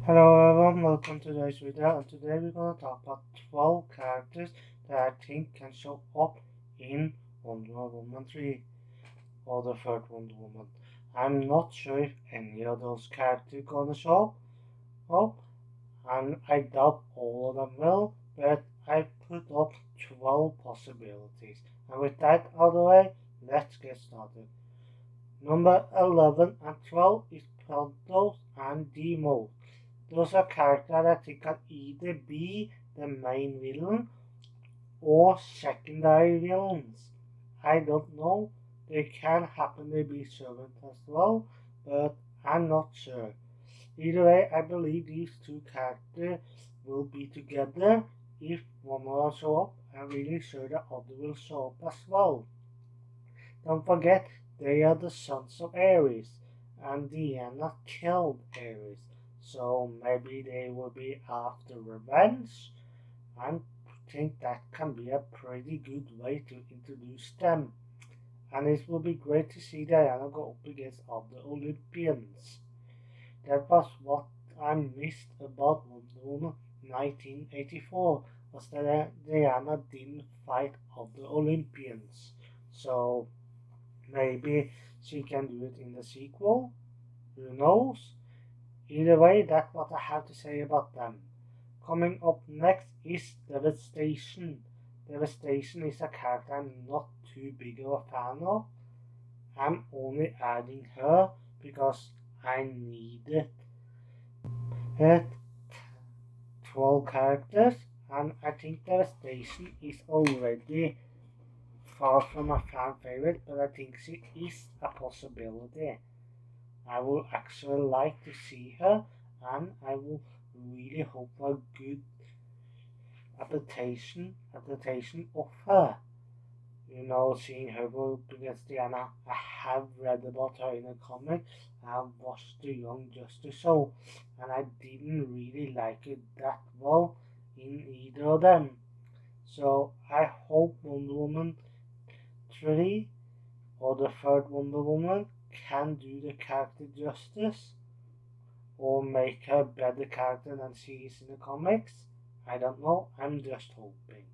Hello everyone, welcome to today's video, and today we're going to talk about 12 characters that I think can show up in Wonder Woman 3 or the third Wonder Woman. I'm not sure if any of those characters gonna show up, and I doubt all of them will, but I put up 12 possibilities. And with that out of the way, let's get started. Number 11 and 12 is Protos and Demo. Those are characters that they can either be the main villain or secondary villains. I don't know. They can happen to be servants as well, but I'm not sure. Either way, I believe these two characters will be together. If one will show up, I'm really sure the other will show up as well. Don't forget, they are the sons of Ares, and Diana killed Ares, so maybe they will be after revenge. I think that can be a pretty good way to introduce them. And it will be great to see Diana go up against other Olympians. That was what I missed about Wonder Woman 1984, was that Diana didn't fight other Olympians. So maybe she can do it in the sequel. Who knows? Either way, that's what I have to say about them. Coming up next is Devastation. Devastation is a character I'm not too big of a fan of. I'm only adding her because I needed it. 12 characters, and I think Devastation is already far from a fan favorite, but I think she is a possibility. I will actually like to see her, and I will really hope for a good adaptation of her. Seeing her go up against Diana. I have read about her in a comic. I watched the Young Justice show, and I didn't really like it that well in either of them. So I hope Wonder Woman 3 or the third Wonder Woman can do the character justice or make her a better character than she is in the comics. I don't know, I'm just hoping.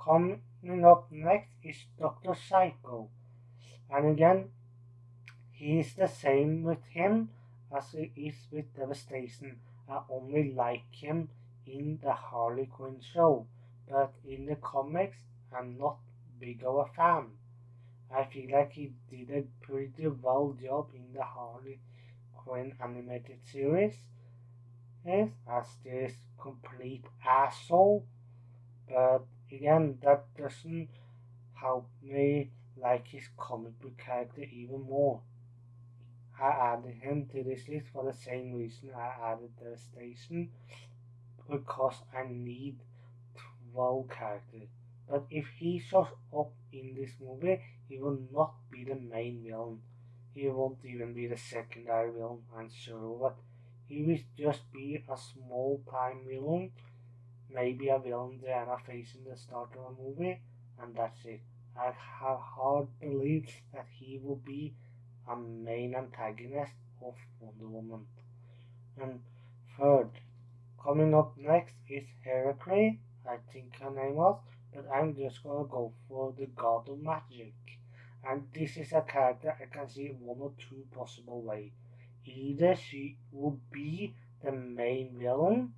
Coming up next is Dr. Psycho. And again, he is the same with him as he is with Devastation. I only like him in the Harley Quinn show, but in the comics, I'm not big of a fan. I feel like he did a pretty well job in the Harley Quinn animated series, yes, as this complete asshole, but again, that doesn't help me like his comic book character even more. I added him to this list for the same reason I added Devastation, because I need 12 characters. But if he shows up in this movie, he will not be the main villain. He won't even be the secondary villain, I'm sure of it. He will just be a small time villain, maybe a villain Diana faces in the start of a movie, and that's it. I have hard belief that he will be a main antagonist of Wonder Woman. And third, coming up next is Hera. I think her name was, but I'm just gonna go for the God of Magic. And this is a character I can see one or two possible ways. Either she will be the main villain,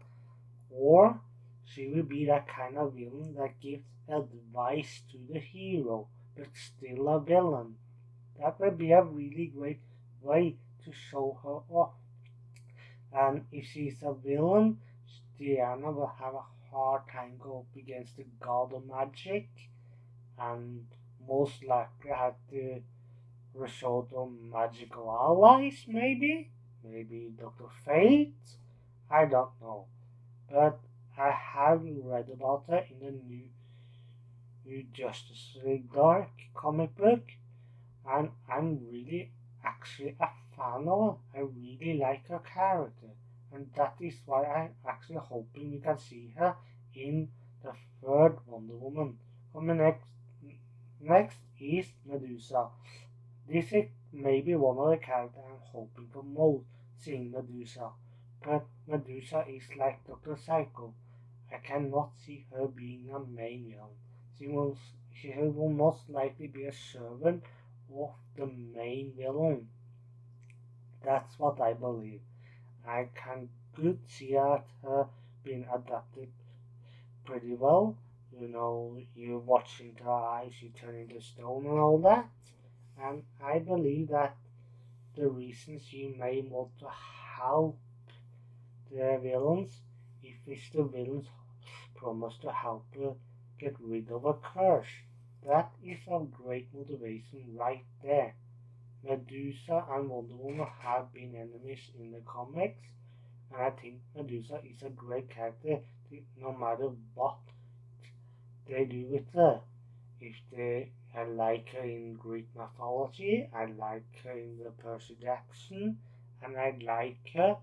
or she will be that kind of villain that gives advice to the hero, but still a villain. That would be a really great way to show her off. And if she's a villain, Diana will have a hard time go up against the God of Magic, and most likely have to resort on magical allies, maybe Dr. Fate. I don't know, but I have read about her in the new Justice League Dark comic book, and I'm really actually a fan of her. I really like her character, and that is why I'm actually hoping we can see her in the third Wonder Woman. Coming next is Medusa. This is maybe one of the characters I'm hoping for most, seeing Medusa. But Medusa is like Dr. Psycho. I cannot see her being a main villain. She will most likely be a servant of the main villain. That's what I believe. I can good see at her being adapted pretty well. You watch into her eyes, she turn into stone and all that. And I believe that the reason she may want to help the villains, if the villains promise to help her get rid of a curse. That is a great motivation right there. Medusa and Wonder Woman have been enemies in the comics, and I think Medusa is a great character no matter what they do with her. If I like her in Greek mythology, I like her in the Percy Jackson, and I like her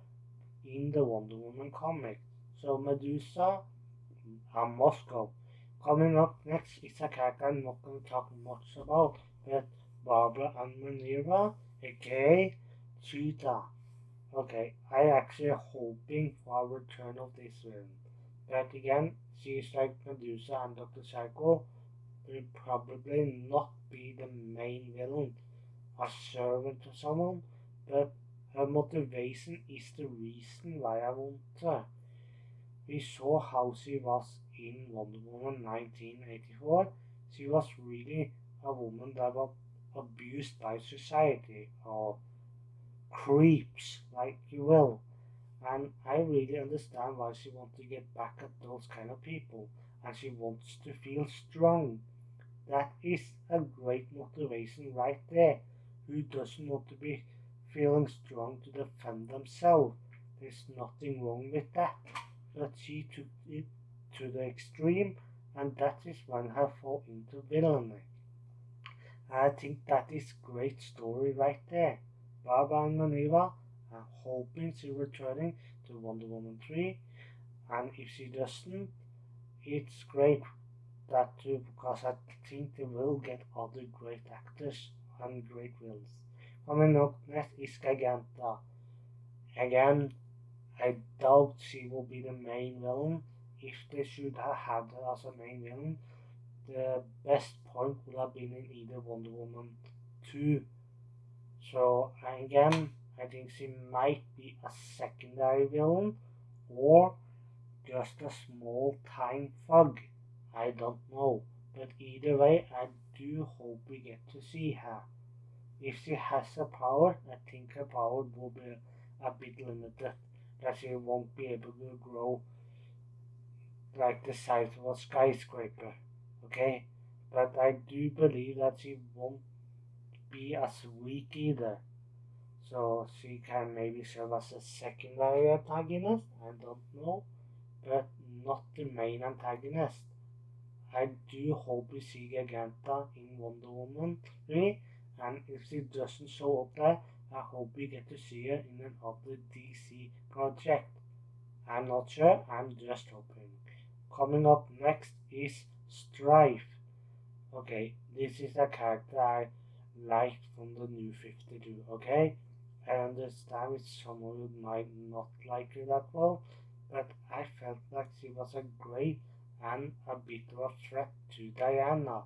in the Wonder Woman comic. So Medusa and Moscow. Coming up next is a character I'm not going to talk much about, but Barbara and Manira, aka Cheetah. Okay, I actually hoping for a return of this villain. But again, she is like Medusa and Dr. Psycho, will probably not be the main villain, a servant to someone, but her motivation is the reason why I want her. We saw how she was in Wonder Woman 1984. She was really a woman that was abused by society, or creeps, like you will. And I really understand why she wants to get back at those kind of people, and she wants to feel strong. That is a great motivation right there. Who doesn't want to be feeling strong to defend themselves? There's nothing wrong with that. But she took it to the extreme, and that is when her fall into villainy. I think that is great story right there. Barbara and Maniva are hoping she's returning to Wonder Woman 3, and if she doesn't, it's great that too, because I think they will get other great actors and great villains. Coming up next is Giganta. Again, I doubt she will be the main villain. If they should have had her as a main villain, the best point would have been in either Wonder Woman 2. So again, I think she might be a secondary villain or just a small time thug. I don't know. But either way, I do hope we get to see her. If she has a power, I think her power will be a bit limited. That she won't be able to grow like the size of a skyscraper. Okay? But I do believe that she won't be as weak either. So she can maybe serve as a secondary antagonist, I don't know, but not the main antagonist. I do hope we see Giganta in Wonder Woman 3, and if she doesn't show up there, I hope we get to see her in another DC project. I'm not sure, I'm just hoping. Coming up next is Strife. Okay, this is a character I liked from the new 52, okay? I understand some of you might not like her that well, but I felt like she was a great and a bit of a threat to Diana.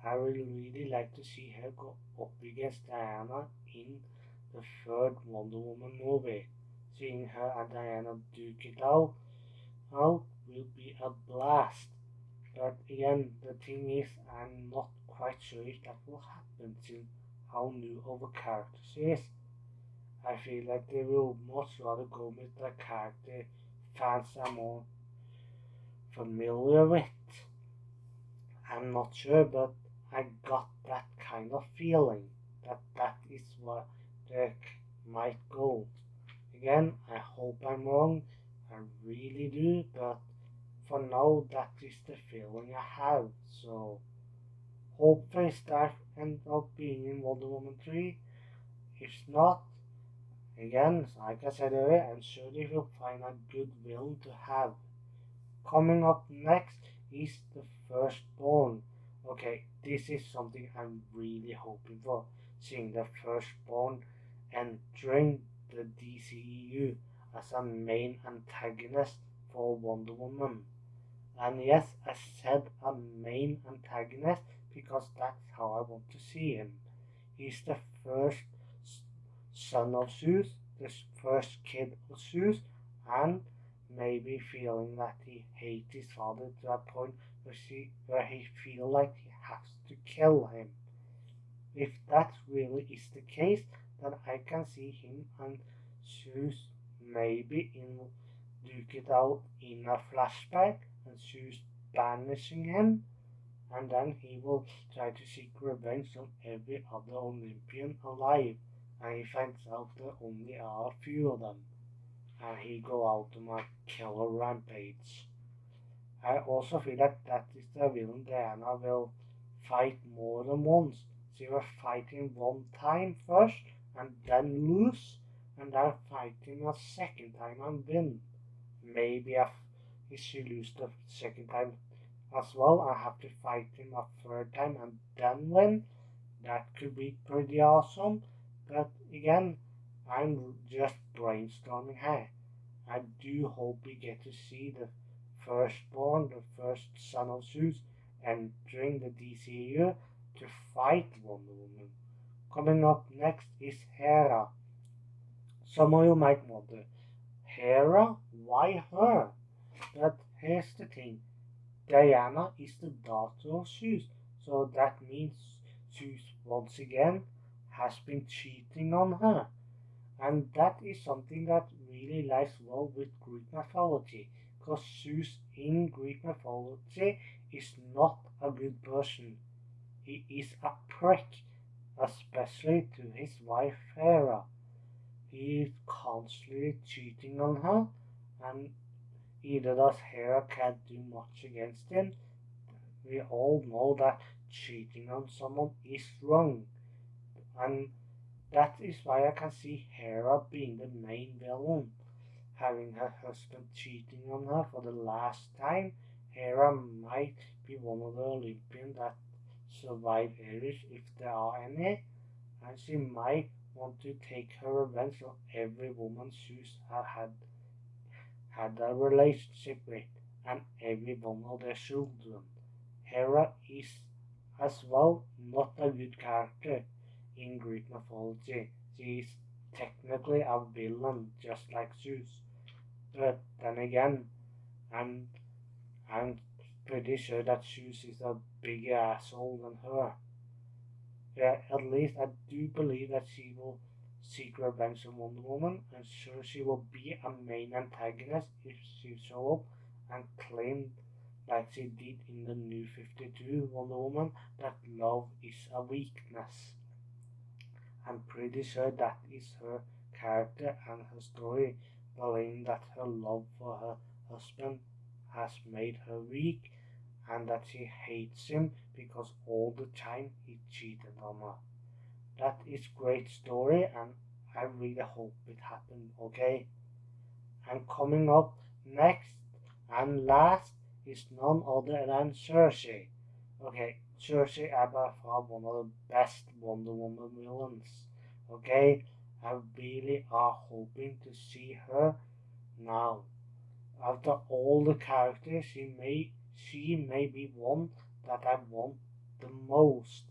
I would really like to see her go up against Diana in the third Wonder Woman movie. Seeing her and Diana duke it out will be a blast. But again, the thing is, I'm not quite sure if that will happen since how new of a character she is. I feel like they will much rather go with a character fans are more familiar with. I'm not sure, but I got that kind of feeling that that is what they might go. Again, I hope I'm wrong. I really do, but for now, that is the feeling I have. So, hopefully, that ends up being in Wonder Woman 3. If not, again, like I said earlier, I'm sure they will find a good villain to have. Coming up next is the Firstborn. Okay, this is something I'm really hoping for. Seeing the Firstborn entering the DCEU. as a main antagonist for Wonder Woman. And yes, I said a main antagonist because that's how I want to see him. He's the first son of Zeus, the first kid of Zeus, and maybe feeling that he hates his father to a point where he feels like he has to kill him. If that really is the case, then I can see him and Zeus maybe duke it out in a flashback and Zeus banishing him, and then he will try to seek revenge on every other Olympian alive, and he finds out there only are a few of them, and he go out on a killer rampage. I also feel that that is the villain Diana will fight more than once. She will fight him one time first and then lose, and then fight him a second time and win. Maybe if she loses the second time as well, I have to fight him a third time and then win. That could be pretty awesome, but again, I'm just brainstorming here. I do hope we get to see the Firstborn, the first son of Zeus, entering the DCU to fight Wonder Woman. Coming up next is Hera. Some of you might wonder, Hera? Why her? But here's the thing, Diana is the daughter of Zeus, so that means Zeus once again has been cheating on her. And that is something that really lies well with Greek mythology, because Zeus in Greek mythology is not a good person. He is a prick, especially to his wife Hera. He is constantly cheating on her, and either does Hera can't do much against him. We all know that cheating on someone is wrong, and that is why I can see Hera being the main villain. Having her husband cheating on her for the last time, Hera might be one of the Olympians that survive Ares if there are any, and she might want to take her revenge on every woman Zeus had a relationship with, and every one of their children. Hera is as well not a good character in Greek mythology. She is technically a villain just like Zeus. But then again, I'm I'm pretty sure that Zeus is a bigger asshole than her. Yeah, at least I do believe that she will seek revenge on Wonder Woman, and sure she will be a main antagonist if she show up and claim, like she did in the New 52 Wonder Woman, that love is a weakness. I'm pretty sure that is her character and her story, believing that her love for her husband has made her weak and that she hates him because all the time he cheated on her. That is great story and I really hope it happened, okay? And coming up next and last is none other than Cersei. Okay, Cersei is by far one of the best Wonder Woman villains. Okay, I really are hoping to see her now. After all the characters, she may be one that I want the most.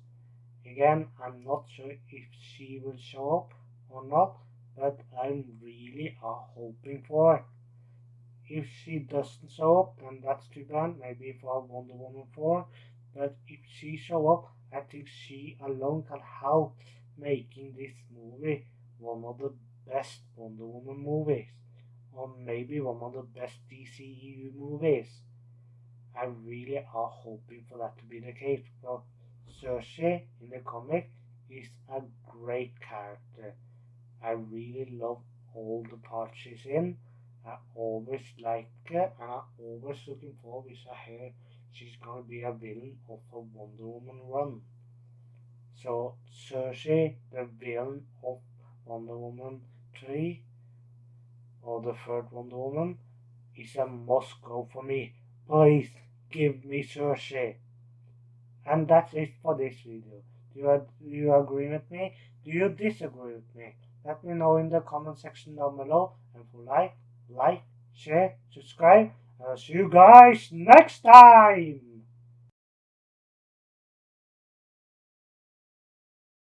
Again, I'm not sure if she will show up or not, but I really are hoping for it. If she doesn't show up, then that's too bad, maybe for Wonder Woman 4. But if she show up, I think she alone can help making this movie one of the best Wonder Woman movies. Or maybe one of the best DCEU movies. I really are hoping for that to be the case. Because Cersei in the comic is a great character. I really love all the parts she's in. I always like her and I'm always looking forward to her. She's gonna be a villain of a Wonder Woman run. So Cersei, the villain of Wonder Woman 3 or the third Wonder Woman is a must go for me. Please give me Cersei. And that's it for this video. Do you agree with me? Do you disagree with me? Let me know in the comment section down below. And for like, share, subscribe. And I'll see you guys next time.